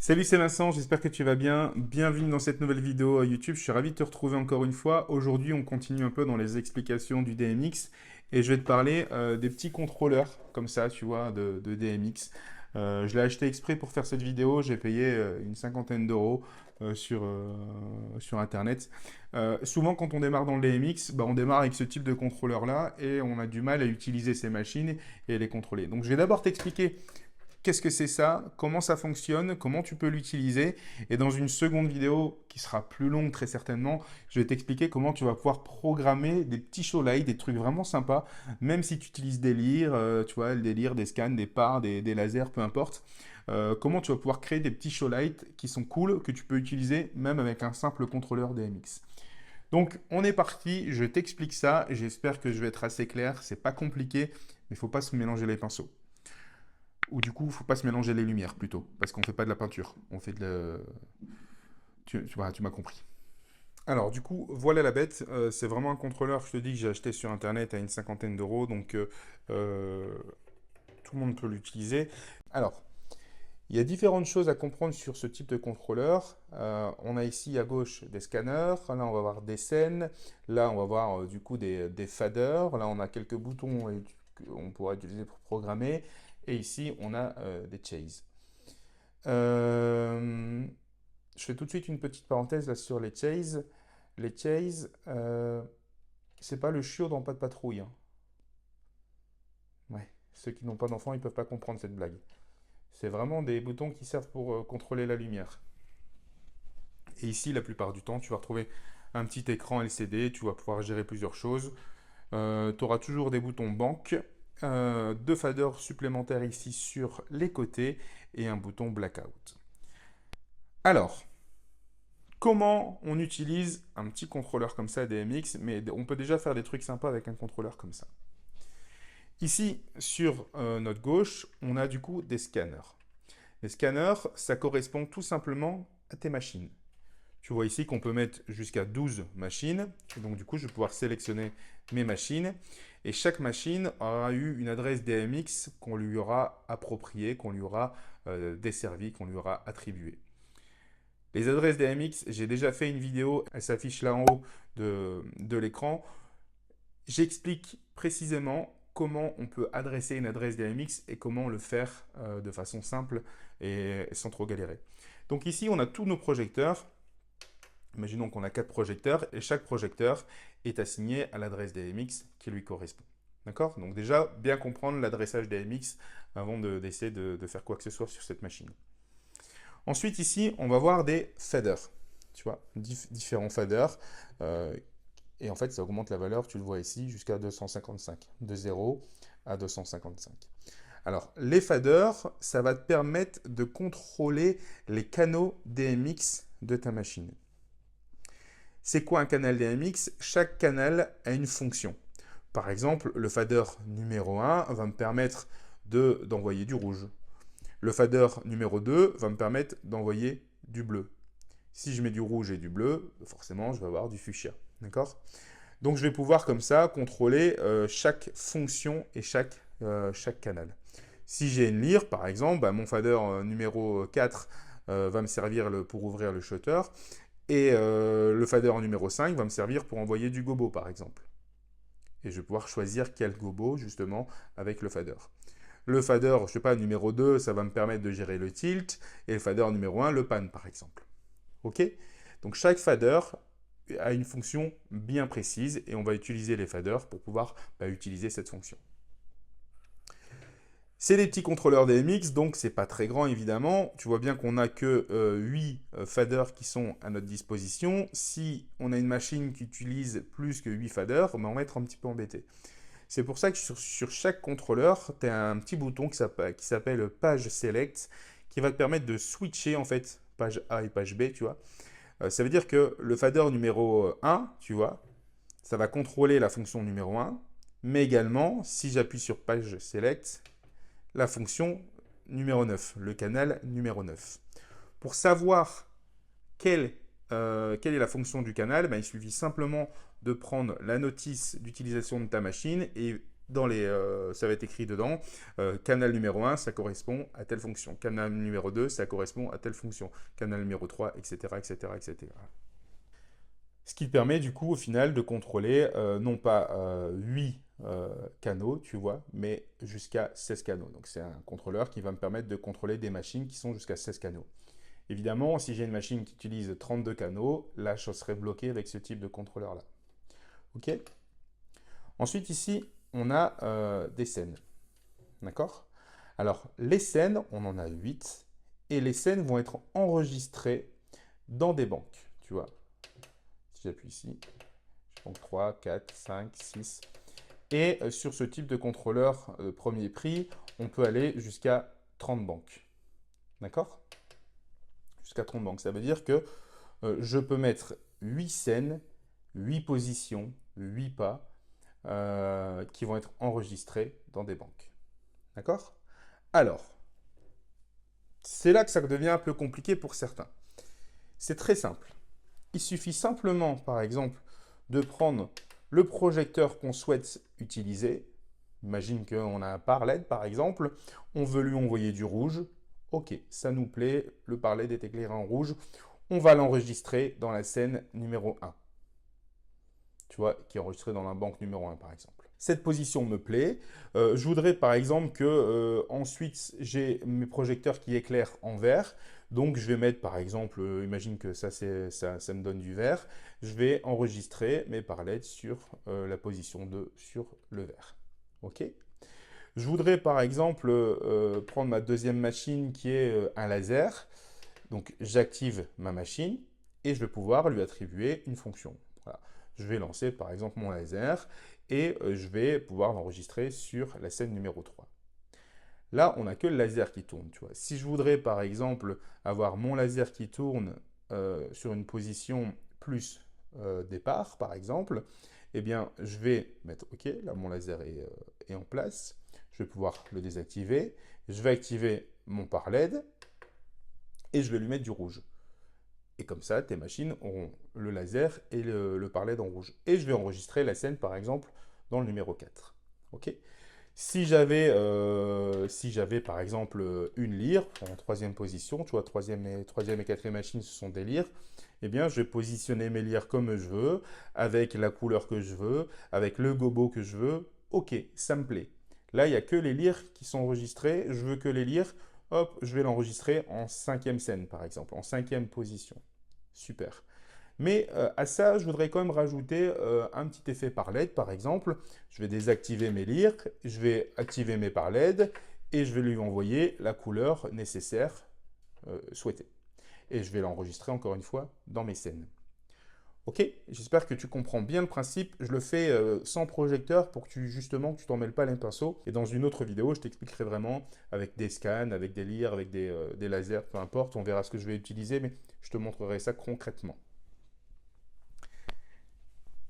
Salut, c'est Vincent, j'espère que tu vas bien. Bienvenue dans cette nouvelle vidéo YouTube. Je suis ravi de te retrouver encore une fois. Aujourd'hui, on continue un peu dans les explications du DMX et je vais te parler des petits contrôleurs comme ça, tu vois, de DMX. Je l'ai acheté exprès pour faire cette vidéo. J'ai payé une cinquantaine d'euros sur Internet. Souvent, quand on démarre dans le DMX, bah, on démarre avec ce type de contrôleur-là et on a du mal à utiliser ces machines et les contrôler. Donc, je vais d'abord t'expliquer qu'est-ce que c'est ça, comment ça fonctionne, comment tu peux l'utiliser. Et dans une seconde vidéo, qui sera plus longue très certainement, je vais t'expliquer comment tu vas pouvoir programmer des petits showlights, des trucs vraiment sympas, même si tu utilises des lyres, tu vois, des lyres, des scans, des parts, des lasers, peu importe. Comment tu vas pouvoir créer des petits showlights qui sont cool, que tu peux utiliser même avec un simple contrôleur DMX. Donc, on est parti, je t'explique ça, j'espère que je vais être assez clair, c'est pas compliqué, mais il faut pas se mélanger les pinceaux. Ou du coup, il ne faut pas se mélanger les lumières plutôt, parce qu'on ne fait pas de la peinture, on fait de la... Tu m'as compris. Alors du coup, voilà la bête, c'est vraiment un contrôleur, je te dis, que j'ai acheté sur internet à une cinquantaine d'euros, donc euh, tout le monde peut l'utiliser. Alors, il y a différentes choses à comprendre sur ce type de contrôleur. On a ici à gauche des scanners, là on va voir des scènes, là on va voir du coup des faders, là on a quelques boutons qu'on pourra utiliser pour programmer, et ici on a des chases. Euh, je fais tout de suite une petite parenthèse là sur les chases. Les chases, c'est pas le chiot dans Pas de patrouille, hein. Ouais, ceux qui n'ont pas d'enfants, ils peuvent pas comprendre cette blague. C'est vraiment des boutons qui servent pour contrôler la lumière. Et ici, la plupart du temps, tu vas retrouver un petit écran LCD, tu vas pouvoir gérer plusieurs choses. Tu auras toujours des boutons banque, deux faders supplémentaires ici sur les côtés et un bouton blackout. Alors, comment on utilise un petit contrôleur comme ça DMX, mais on peut déjà faire des trucs sympas avec un contrôleur comme ça. Ici, sur notre gauche, on a du coup des scanners. Les scanners, ça correspond tout simplement à tes machines. Tu vois ici qu'on peut mettre jusqu'à 12 machines. Et donc du coup, je vais pouvoir sélectionner mes machines. Et chaque machine aura eu une adresse DMX qu'on lui aura appropriée, qu'on lui aura desservie, qu'on lui aura attribuée. Les adresses DMX, j'ai déjà fait une vidéo, elle s'affiche là en haut de l'écran. J'explique précisément comment on peut adresser une adresse DMX et comment le faire de façon simple et sans trop galérer. Donc ici, on a tous nos projecteurs. Imaginons qu'on a 4 projecteurs et chaque projecteur est assigné à l'adresse DMX qui lui correspond. D'accord? Donc déjà, bien comprendre l'adressage DMX avant d'essayer de faire quoi que ce soit sur cette machine. Ensuite, ici, on va voir des faders. Tu vois, différents faders. Et en fait, ça augmente la valeur, tu le vois ici, jusqu'à 255. De 0 à 255. Alors, les faders, ça va te permettre de contrôler les canaux DMX de ta machine. C'est quoi un canal DMX? Chaque canal a une fonction. Par exemple, le fader numéro 1 va me permettre d'envoyer du rouge. Le fader numéro 2 va me permettre d'envoyer du bleu. Si je mets du rouge et du bleu, forcément, je vais avoir du fuchsia. D'accord? Donc, je vais pouvoir comme ça contrôler chaque fonction et chaque canal. Si j'ai une lyre, par exemple, bah, mon fader numéro 4 va me servir pour ouvrir le shutter et le fader numéro 5 va me servir pour envoyer du gobo, par exemple. Et je vais pouvoir choisir quel gobo, justement, avec le fader. Le fader, je ne sais pas, numéro 2, ça va me permettre de gérer le tilt, et le fader numéro 1, le pan, par exemple. OK? Donc chaque fader a une fonction bien précise, et on va utiliser les faders pour pouvoir utiliser cette fonction. C'est des petits contrôleurs DMX, donc c'est pas très grand évidemment. Tu vois bien qu'on n'a que 8 faders qui sont à notre disposition. Si on a une machine qui utilise plus que 8 faders, on va être un petit peu embêté. C'est pour ça que sur chaque contrôleur, tu as un petit bouton qui s'appelle Page Select, qui va te permettre de switcher en fait page A et page B, tu vois. Ça veut dire que le fader numéro 1, tu vois, ça va contrôler la fonction numéro 1, mais également, si j'appuie sur Page Select, la fonction numéro 9, le canal numéro 9. Pour savoir quelle est la fonction du canal, il suffit simplement de prendre la notice d'utilisation de ta machine et ça va être écrit dedans, canal numéro 1, ça correspond à telle fonction. Canal numéro 2, ça correspond à telle fonction. Canal numéro 3, etc., etc., etc. Ce qui te permet du coup au final de contrôler non pas 8 canaux, tu vois, mais jusqu'à 16 canaux. Donc c'est un contrôleur qui va me permettre de contrôler des machines qui sont jusqu'à 16 canaux. Évidemment, si j'ai une machine qui utilise 32 canaux, là je serai bloqué avec ce type de contrôleur-là. Ok? Ensuite ici, on a des scènes. D'accord? Alors les scènes, on en a 8, et les scènes vont être enregistrées dans des banques, tu vois. Si j'appuie ici, donc 3, 4, 5, 6. Et sur ce type de contrôleur premier prix, on peut aller jusqu'à 30 banques. D'accord? Jusqu'à 30 banques. Ça veut dire que je peux mettre 8 scènes, 8 positions, 8 pas qui vont être enregistrés dans des banques. D'accord? Alors, c'est là que ça devient un peu compliqué pour certains. C'est très simple. Il suffit simplement, par exemple, de prendre le projecteur qu'on souhaite utiliser. Imagine qu'on a un par-LED, par exemple. On veut lui envoyer du rouge. Ok, ça nous plaît. Le par-LED est éclairé en rouge. On va l'enregistrer dans la scène numéro 1. Tu vois, qui est enregistrée dans la banque numéro 1, par exemple. Cette position me plaît. Je voudrais, par exemple, que ensuite, j'ai mes projecteurs qui éclairent en vert. Donc, je vais mettre, par exemple, imagine que ça me donne du vert. Je vais enregistrer mes par-LED sur la position 2 sur le vert. OK? Je voudrais, par exemple, prendre ma deuxième machine qui est un laser. Donc, j'active ma machine et je vais pouvoir lui attribuer une fonction. Voilà. Je vais lancer, par exemple, mon laser et je vais pouvoir l'enregistrer sur la scène numéro 3. Là, on n'a que le laser qui tourne. Tu vois. Si je voudrais, par exemple, avoir mon laser qui tourne sur une position plus départ, par exemple, eh bien, je vais mettre OK. Là, mon laser est en place. Je vais pouvoir le désactiver. Je vais activer mon par-LED et je vais lui mettre du rouge. Et comme ça, tes machines auront le laser et le par-LED en rouge. Et je vais enregistrer la scène, par exemple, dans le numéro 4. OK? Si j'avais, par exemple, une lyre en troisième position, tu vois, troisième et quatrième machine, ce sont des lyres, eh bien, je vais positionner mes lyres comme je veux, avec la couleur que je veux, avec le gobo que je veux. OK, ça me plaît. Là, il n'y a que les lyres qui sont enregistrées. Je veux que les lyres, hop, je vais l'enregistrer en cinquième scène, par exemple, en cinquième position. Super. Mais à ça, je voudrais quand même rajouter un petit effet par LED, par exemple. Je vais désactiver mes lyres, je vais activer mes par LED et je vais lui envoyer la couleur nécessaire souhaitée. Et je vais l'enregistrer encore une fois dans mes scènes. Ok, j'espère que tu comprends bien le principe. Je le fais sans projecteur pour que justement tu t'en mêles pas les pinceaux. Et dans une autre vidéo, je t'expliquerai vraiment avec des scans, avec des lyres, avec des lasers, peu importe. On verra ce que je vais utiliser, mais je te montrerai ça concrètement.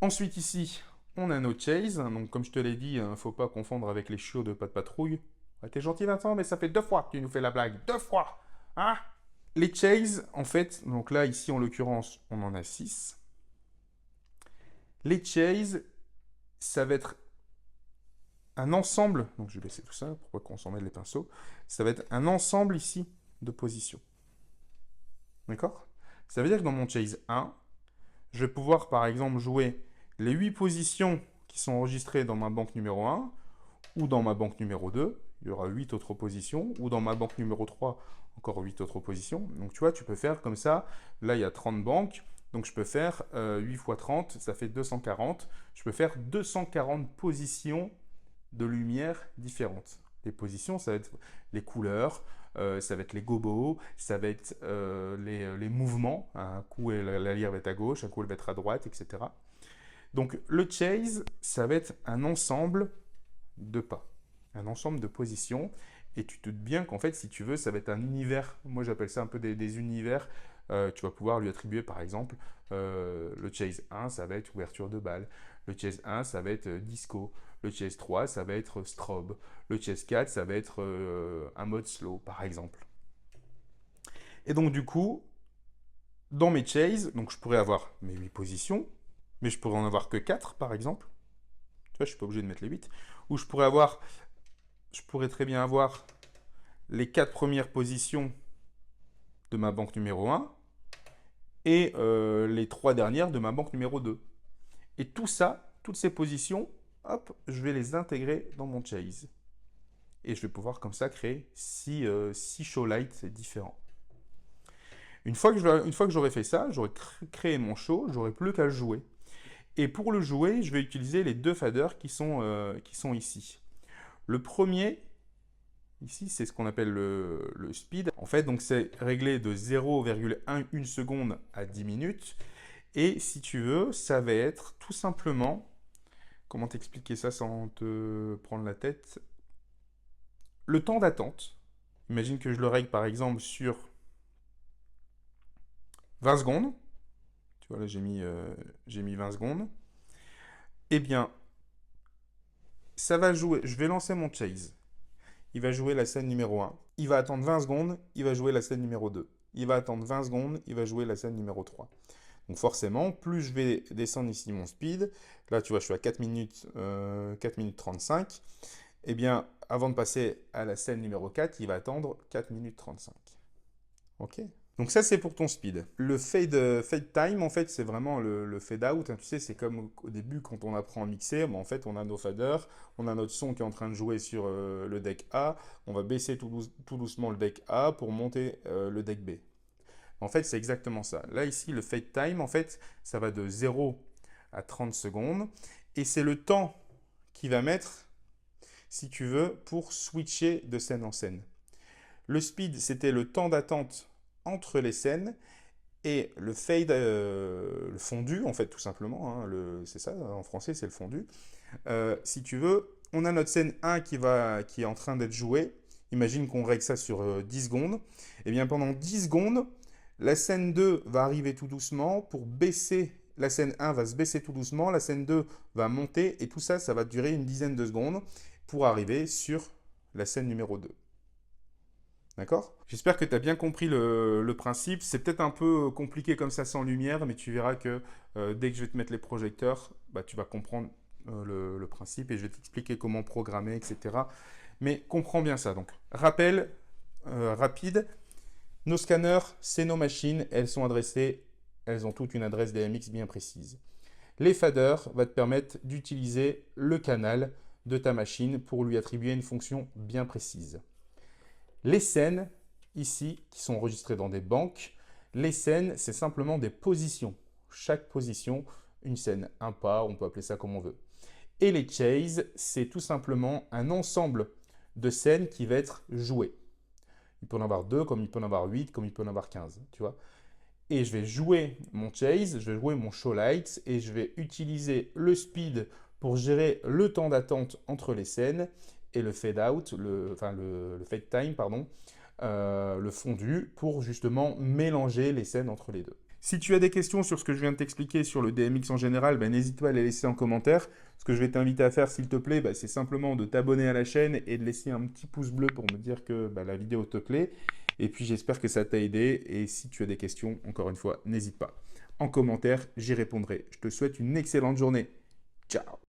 Ensuite ici, on a nos chase. Donc comme je te l'ai dit, il ne faut pas confondre avec les chiots de Pas de Patrouille. Ouais, t'es gentil Vincent, mais ça fait 2 fois que tu nous fais la blague. 2 fois. Hein? Les chase, en fait, donc là ici en l'occurrence, on en a 6. Les chase, ça va être un ensemble. Donc je vais baisser tout ça, pourquoi qu'on s'en mêle les pinceaux. Ça va être un ensemble ici de positions. D'accord? Ça veut dire que dans mon chase 1, je vais pouvoir par exemple jouer les 8 positions qui sont enregistrées dans ma banque numéro 1 ou dans ma banque numéro 2. Il y aura 8 autres positions. Ou dans ma banque numéro 3, encore 8 autres positions. Donc tu vois, tu peux faire comme ça. Là, il y a 30 banques. Donc je peux faire 8 x 30, ça fait 240. Je peux faire 240 positions de lumière différentes. Les positions, ça va être les couleurs, ça va être les gobos, ça va être les mouvements. Un coup, la lyre va être à gauche, un coup, elle va être à droite, etc. Donc, le chase, ça va être un ensemble de pas, un ensemble de positions. Et tu te doutes bien qu'en fait, si tu veux, ça va être un univers. Moi, j'appelle ça un peu des univers. Tu vas pouvoir lui attribuer, par exemple, le chase 1, ça va être ouverture de balle. Le chase 1, ça va être disco. Le chase 3, ça va être strobe. Le chase 4, ça va être un mode slow, par exemple. Et donc, du coup, dans mes chases, donc je pourrais avoir mes 8 positions, mais je pourrais en avoir que 4, par exemple. Tu vois, je ne suis pas obligé de mettre les 8. où je pourrais très bien avoir les 4 premières positions de ma banque numéro 1 et les 3 dernières de ma banque numéro 2. Et tout ça, toutes ces positions, hop, je vais les intégrer dans mon chase. Et je vais pouvoir comme ça créer 6 show lights différents. Une fois que j'aurai fait ça, j'aurai créé mon show, j'aurai plus qu'à le jouer. Et pour le jouer, je vais utiliser les 2 faders qui sont ici. Le premier, ici, c'est ce qu'on appelle le speed. En fait, donc c'est réglé de 0,1 seconde à 10 minutes. Et si tu veux, ça va être tout simplement... Comment t'expliquer ça sans te prendre la tête? Le temps d'attente. Imagine que je le règle par exemple sur 20 secondes. Tu vois, là j'ai mis 20 secondes. Eh bien, ça va jouer. Je vais lancer mon chase. Il va jouer la scène numéro 1. Il va attendre 20 secondes. Il va jouer la scène numéro 2. Il va attendre 20 secondes. Il va jouer la scène numéro 3. Donc forcément, plus je vais descendre ici mon speed, là tu vois je suis à 4 minutes 35, eh bien avant de passer à la scène numéro 4, il va attendre 4 minutes 35. Ok? Donc ça c'est pour ton speed. Le fade time en fait c'est vraiment le fade out, hein. Tu sais c'est comme au début quand on apprend à mixer, en fait on a nos faders, on a notre son qui est en train de jouer sur le deck A, on va baisser tout doucement le deck A pour monter le deck B. En fait, c'est exactement ça. Là, ici, le fade time, en fait, ça va de 0 à 30 secondes. Et c'est le temps qu'il va mettre, si tu veux, pour switcher de scène en scène. Le speed, c'était le temps d'attente entre les scènes. Et le fade, le fondu, en fait, tout simplement, hein, c'est ça, en français, c'est le fondu. Si tu veux, on a notre scène 1 qui est en train d'être jouée. Imagine qu'on règle ça sur 10 secondes. Et bien, pendant 10 secondes, la scène 2 va arriver tout doucement pour baisser, la scène 1 va se baisser tout doucement, la scène 2 va monter et tout ça, ça va durer une dizaine de secondes pour arriver sur la scène numéro 2. D'accord? J'espère que tu as bien compris le principe. C'est peut-être un peu compliqué comme ça sans lumière, mais tu verras que dès que je vais te mettre les projecteurs, bah, tu vas comprendre le principe et je vais t'expliquer comment programmer, etc. Mais comprends bien ça. Donc, rappel rapide. Nos scanners, c'est nos machines, elles sont adressées, elles ont toutes une adresse DMX bien précise. Les faders vont te permettre d'utiliser le canal de ta machine pour lui attribuer une fonction bien précise. Les scènes, ici, qui sont enregistrées dans des banques, les scènes, c'est simplement des positions. Chaque position, une scène, un pas, on peut appeler ça comme on veut. Et les chases, c'est tout simplement un ensemble de scènes qui va être joué. Il peut en avoir 2, comme il peut en avoir 8, comme il peut en avoir 15, tu vois. Et je vais jouer mon chase, je vais jouer mon show lights et je vais utiliser le speed pour gérer le temps d'attente entre les scènes et le fade out, le fade time, pardon, le fondu pour justement mélanger les scènes entre les deux. Si tu as des questions sur ce que je viens de t'expliquer sur le DMX en général, ben, n'hésite pas à les laisser en commentaire. Ce que je vais t'inviter à faire, s'il te plaît, ben, c'est simplement de t'abonner à la chaîne et de laisser un petit pouce bleu pour me dire que ben, la vidéo te plaît. Et puis j'espère que ça t'a aidé. Et si tu as des questions, encore une fois, n'hésite pas. En commentaire, j'y répondrai. Je te souhaite une excellente journée. Ciao!